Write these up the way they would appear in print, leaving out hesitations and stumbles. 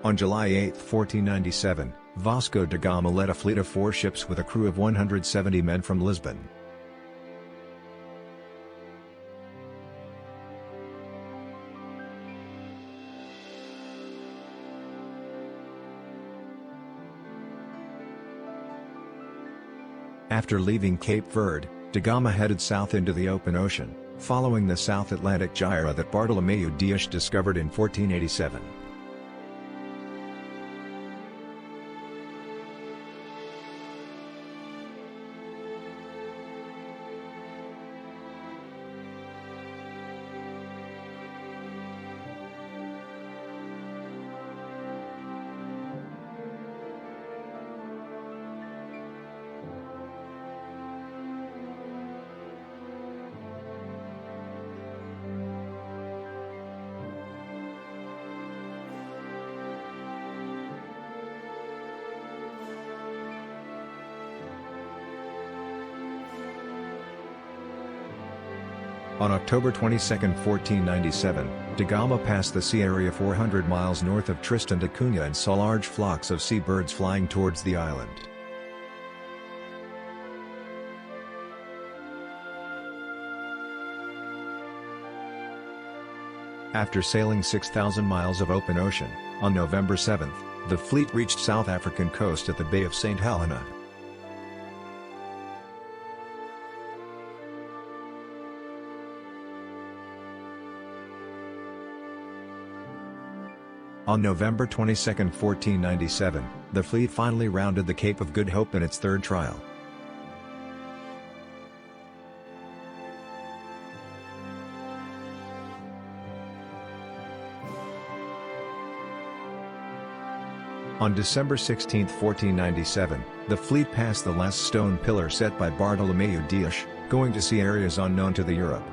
On July 8, 1497, Vasco da Gama led a fleet of 4 ships with a crew of 170 men from Lisbon. After leaving Cape Verde, da Gama headed south into the open ocean, following the South Atlantic gyre that Bartolomeu Dias discovered in 1487. On October 22, 1497, da Gama passed the sea area 400 miles north of Tristan da Cunha and saw large flocks of seabirds flying towards the island. After sailing 6,000 miles of open ocean, on November 7, the fleet reached South African coast at the Bay of St. Helena. On November 22, 1497, the fleet finally rounded the Cape of Good Hope in its third trial. On December 16, 1497, the fleet passed the last stone pillar set by Bartolomeu Dias, going to see areas unknown to the Europe.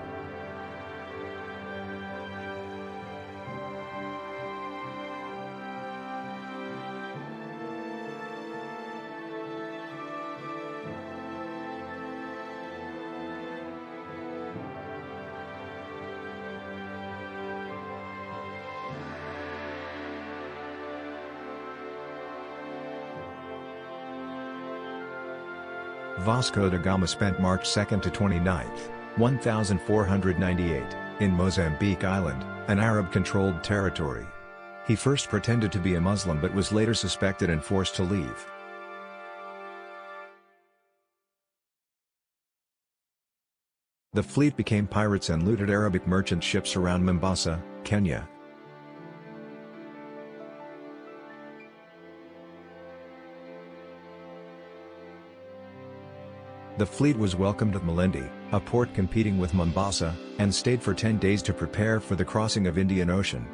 Vasco da Gama spent March 2 to 29, 1498, in Mozambique Island, an Arab-controlled territory. He first pretended to be a Muslim but was later suspected and forced to leave. The fleet became pirates and looted Arabic merchant ships around Mombasa, Kenya. The fleet was welcomed at Malindi, a port competing with Mombasa, and stayed for 10 days to prepare for the crossing of Indian Ocean.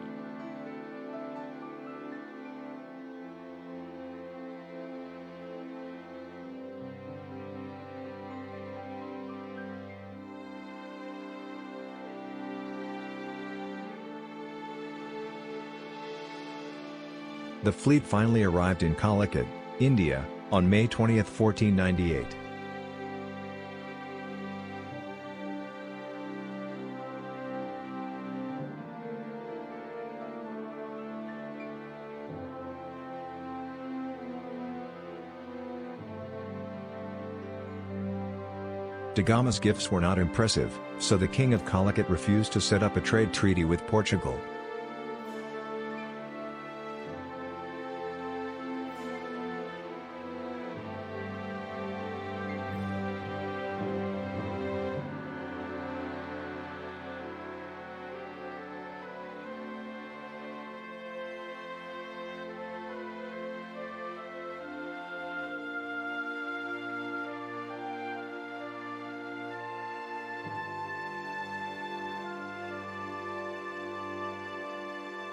The fleet finally arrived in Calicut, India, on May 20, 1498. Da Gama's gifts were not impressive, so the King of Calicut refused to set up a trade treaty with Portugal.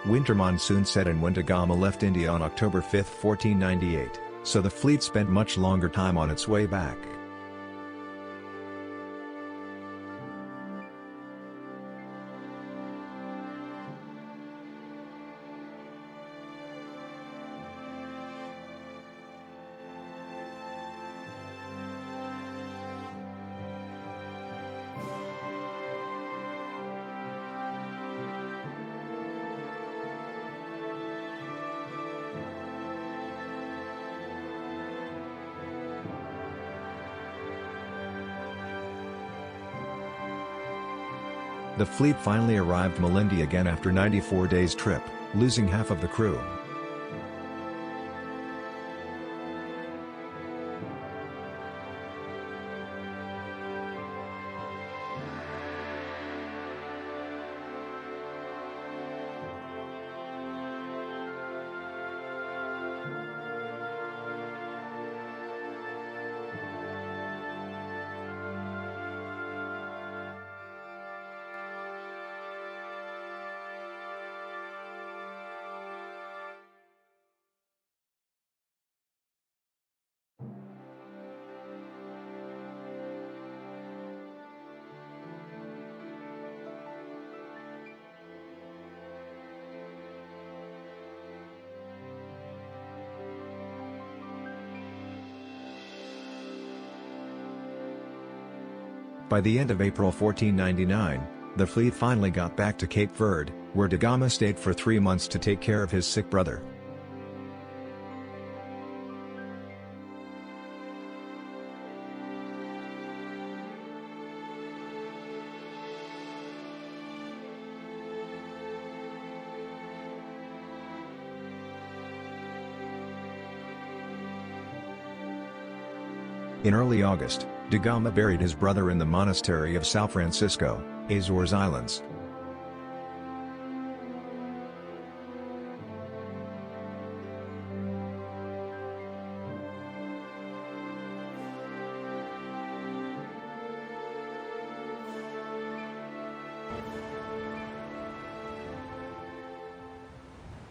Winter monsoon set in when da Gama left India on October 5, 1498, so the fleet spent much longer time on its way back. The fleet finally arrived Malindi again after 94 days trip, losing half of the crew. By the end of April 1499, the fleet finally got back to Cape Verde, where da Gama stayed for 3 months to take care of his sick brother. In early August, da Gama buried his brother in the monastery of São Francisco, Azores Islands.